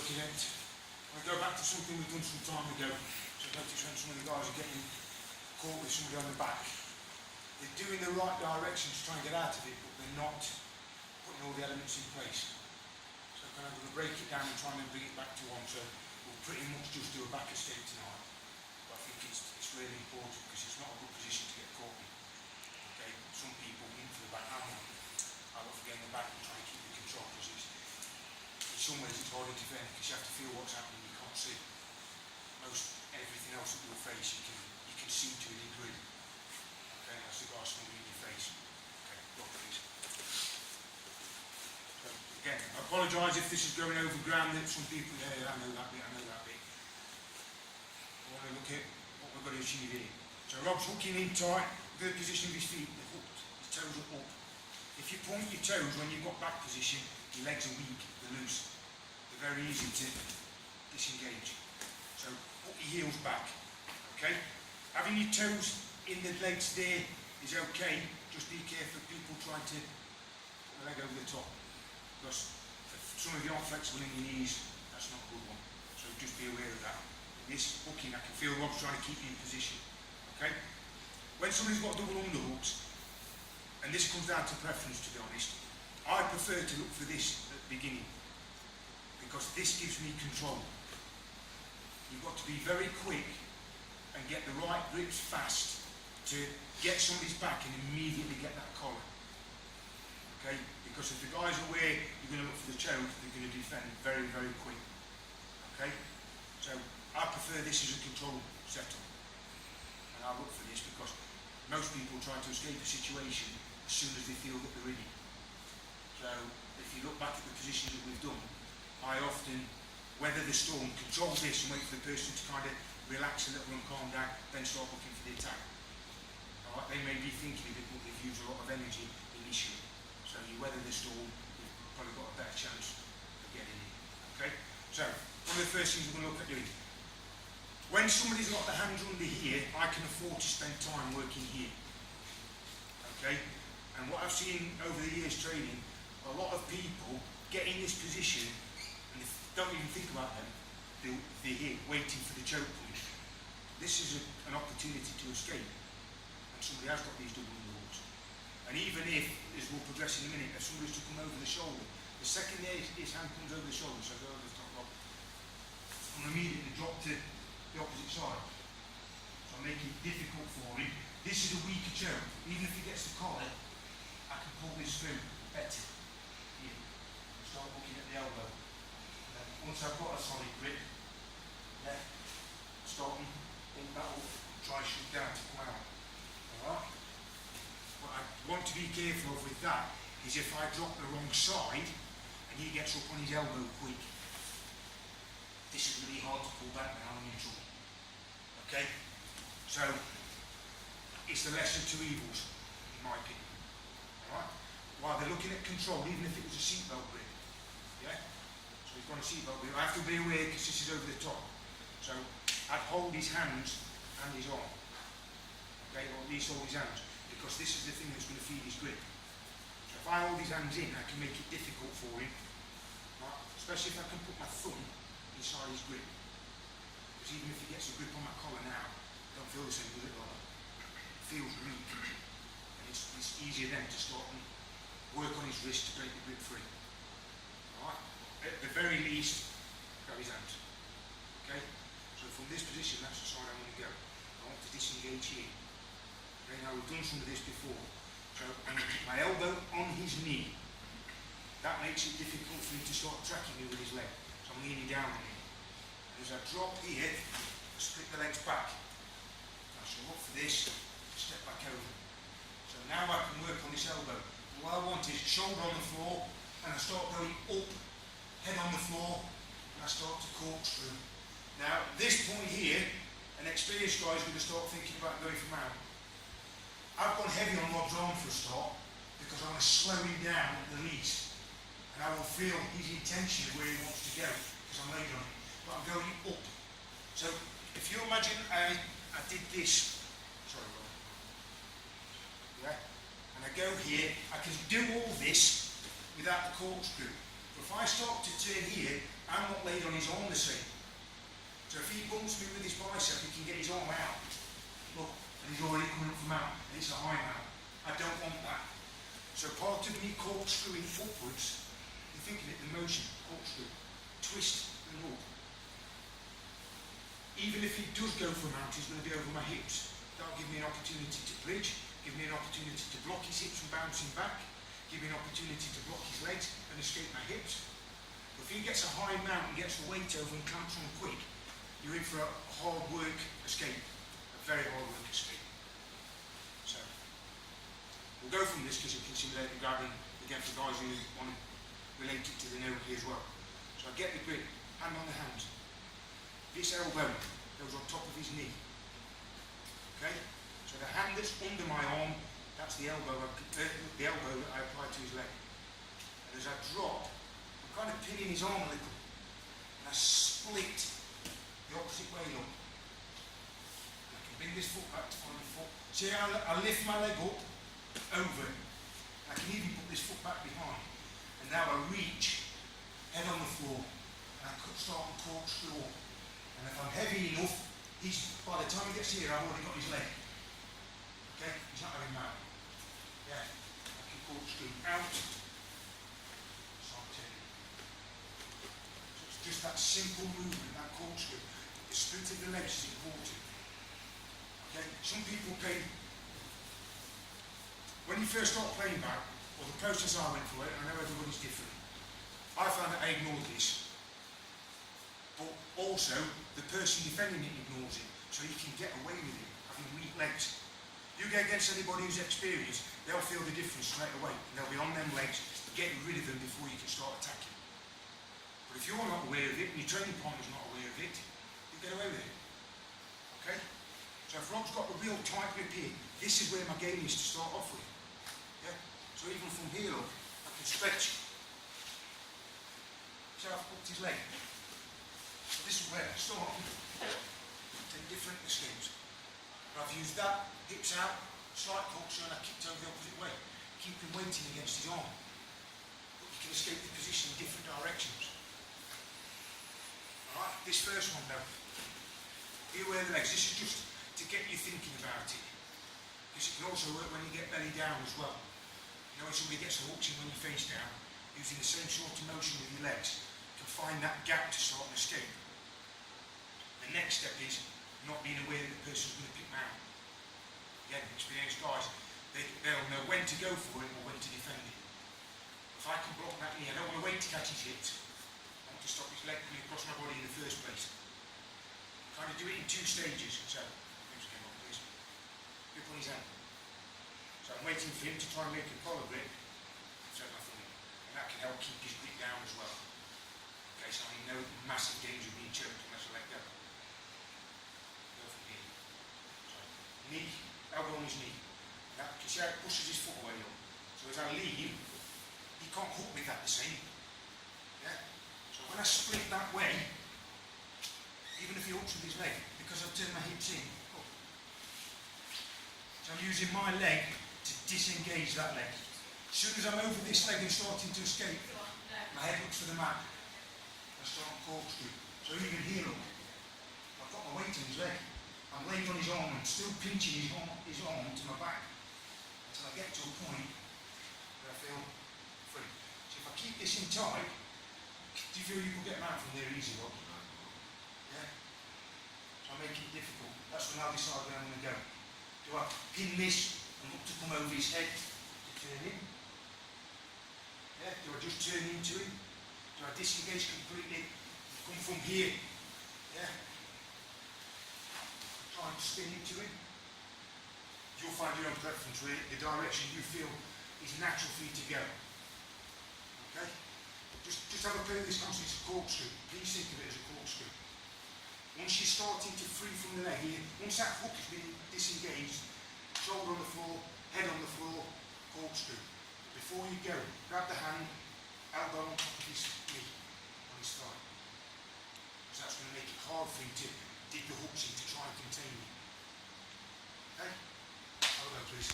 looking at, I go back to something we've done some time ago. So I noticed when some of the guys are getting caught with somebody on the back, they're doing the right direction to try and get out of it, but they're not putting all the elements in place. So I'm going to break it down and try and bring it back to one. So we'll pretty much just do a back escape tonight. But I think it's really important because it's not a good position to get caught in. Okay, some people in for the back. I love getting the back and try and keep the control because in some ways it's harder to defend because you have to feel what's happening. You can't see. Everything else that you'll face, you can see to a degree. Okay, that's the guy smuggling in your face. Okay, look please. So again, I apologise if this is going over ground that some people, yeah, I know that bit. I want to look at what we've got to achieve here. So Rob's hooking in tight, good position of his feet, they're hooked, his toes are up. If you point your toes when you've got back position, your legs are weak, they're loose. They're very easy to disengage. So put your heels back, okay? Having your toes in the legs there is okay, just be careful of people trying to put the leg over the top. Because if some of you aren't flexible in your knees, that's not a good one. So just be aware of that. This hooking, I can feel Rob's trying to keep you in position, okay? When somebody's got double underhooks, and this comes down to preference to be honest, I prefer to look for this at the beginning, because this gives me control. You've got to be very quick and get the right grips fast to get somebody's back and immediately get that collar. Okay? Because if the guy's aware you're going to look for the choke, they're going to defend very, very quick. Okay? So I prefer this as a control setup. And I look for this because most people try to escape a situation as soon as they feel that they're in it. So if you look back at the positions that we've done, I often weather the storm, control this and wait for the person to kind of relax a little and calm down, then start looking for the attack. Alright, they may be thinking of it, but they've used a lot of energy initially. So you weather the storm, you've probably got a better chance of getting in. Okay? So, one of the first things we're going to look at doing. When somebody's got the hands under here, I can afford to spend time working here. Okay? And what I've seen over the years training, a lot of people get in this position and they don't even think about them. They're here waiting for the choke point. This is an opportunity to escape. And somebody has got these double underhooks. And even if, as we'll progress in a minute, if somebody's to come over the shoulder, the second his hand comes over the shoulder, so I go over the top rock, I'm immediately drop to the opposite side. So I'm making it difficult for him. This is a weaker choke. Even if he gets the collar, I can pull this through better. Here. Start looking at the elbow. Once I've got a solid grip, then start and pull that up, try and shoot down to come out. Alright? What I want to be careful of with that is if I drop the wrong side and he gets up on his elbow quick, this is really hard to pull back now and you're in trouble. Okay? So, it's the lesser of two evils, in my opinion. Alright? While they're looking at control, even if it was a seatbelt grip. Yeah? So he's got a seatbelt grip. I have to be aware because this is over the top. So I'd hold his hands and his arm. Okay, or at least hold his hands. Because this is the thing that's going to feed his grip. So if I hold his hands in, I can make it difficult for him. Right? Especially if I can put my thumb inside his grip. Because even if he gets a grip on my collar now, I don't feel the same with it like that. It feels weak. And it's easier then to start and work on his wrist to break the grip free. Alright? At the very least, grab his hands. Okay? So from this position, that's the side I'm going to go. I want to disengage here. Okay, now we've done some of this before. So I'm going to put my elbow on his knee. That makes it difficult for him to start tracking me with his leg. So I'm leaning down on him. And as I drop here, I split the legs back. I shall look for this, step back over. So now I can work on this elbow. What I want is shoulder on the floor, and I start going up, head on the floor, and I start to corkscrew. Now, at this point here, an experienced guy is going to start thinking about going for mount. I've gone heavy on Rob's arm for a start, because I want to slow him down at the least. And I will feel his intention of where he wants to go, because I'm laid on it. But I'm going up. So, if you imagine I did this, sorry Rob. Yeah? And I go here, I can do all this without the corkscrew. But if I start to turn here, I'm not laid on his arm the same. So if he bumps me with his bicep, he can get his arm out. Look, and he's already coming up from mount, and it's a high mount. I don't want that. So part of me corkscrewing upwards, you're thinking it, the motion, corkscrew, twist and up. Even if he does go for a mount, he's going to be over my hips. That'll give me an opportunity to bridge, give me an opportunity to block his hips from bouncing back, give me an opportunity to block his legs and escape my hips. But if he gets a high mount and gets the weight over and clamps on quick, you're in for a hard work escape, a very hard work escape. So, we'll go from this because you can simulate the grabbing again for guys who want to relate it to the no-gi as well. So I get the grip, hand on the hand. This elbow goes on top of his knee. Okay? So the hand that's under my arm, that's the elbow that I apply to his leg. And as I drop, I'm kind of pinning his arm a little. And I split the opposite way up. And I can bring this foot back to find the foot. See how I lift my leg up, over. I can even put this foot back behind. And now I reach, head on the floor. And I start and corkscrew up. And if I'm heavy enough, by the time he gets here, I've already got his leg. Okay? He's not having that. Yeah. I can corkscrew out. Start turning. So it's just that simple movement, that corkscrew. The split of the legs is important. Okay? Some people pay. When you first start playing back, or the process I went through it, I know everybody's different. I found that I ignored this. But also, the person defending it ignores it, so you can get away with it, having weak legs. You get against anybody who's experienced, they'll feel the difference straight away, and they'll be on them legs, get rid of them before you can start attacking. But if you're not aware of it, and your training partner's not aware of it, you get away with it. Okay? So if Rob's got a real tight grip here, this is where my game is to start off with. Yeah? So even from here, look, I can stretch. See how I've hooked his leg? So this is where I start. Take different escapes. But I've used that, hips out, slight corkscrew, and I kicked over the opposite way. Keep him waiting against his arm. But you can escape the position in different directions. Alright, this first one though. Be aware of the legs. This is just to get you thinking about it. Because it can also work when you get belly down as well. You know, when somebody gets a hooks in when you face down, using the same sort of motion with your legs, to find that gap to start an escape. The next step is not being aware that the person's going to pick out. Again, experienced guys, they'll know when to go for it or when to defend it. If I can block that knee, I don't want to wait to catch his hit. I want to stop his leg coming across my body in the first place. Kind of do it in two stages. So, please. Grip on his hand. So I'm waiting for him to try and make a collar grip. So nothing. And that can help keep his grip down as well. Okay, so I'm in no massive danger of being choked unless I let go. Go from here. So, knee, elbow on his knee. Now, you can see how it pushes his foot away up. So as I leave, he can't hook with that the same. Yeah? So when I split that way, even if he hooks with his leg, because I've turned my hips in, look. So I'm using my leg to disengage that leg. As soon as I'm over this leg and starting to escape, my head looks for the mat. I start corkscrew. So even here, look, I've got my weight on his leg. I'm laying on his arm and still pinching his arm to my back until I get to a point where I feel free. So if I keep this in tight, do you feel you can get him out from there easy, Rob? Yeah? So I make it difficult. That's when I'll decide where I'm going to go. Do I pin this and look to come over his head to turn in? Yeah? Do I just turn into him? Do I disengage completely? Come from here? Yeah? Try and spin into him? You'll find your own preference where the direction you feel is natural for you to go. Okay? Just have a play with this concept. It's a corkscrew. Please think of it as a corkscrew. Once you're starting to free from the leg here, once that hook has been disengaged, shoulder on the floor, head on the floor, corkscrew. Before you go, grab the hand, elbow on top of his knee, on his thigh. So that's going to make it hard for you to dig the hooks in to try and contain you. Okay? Elbow, please.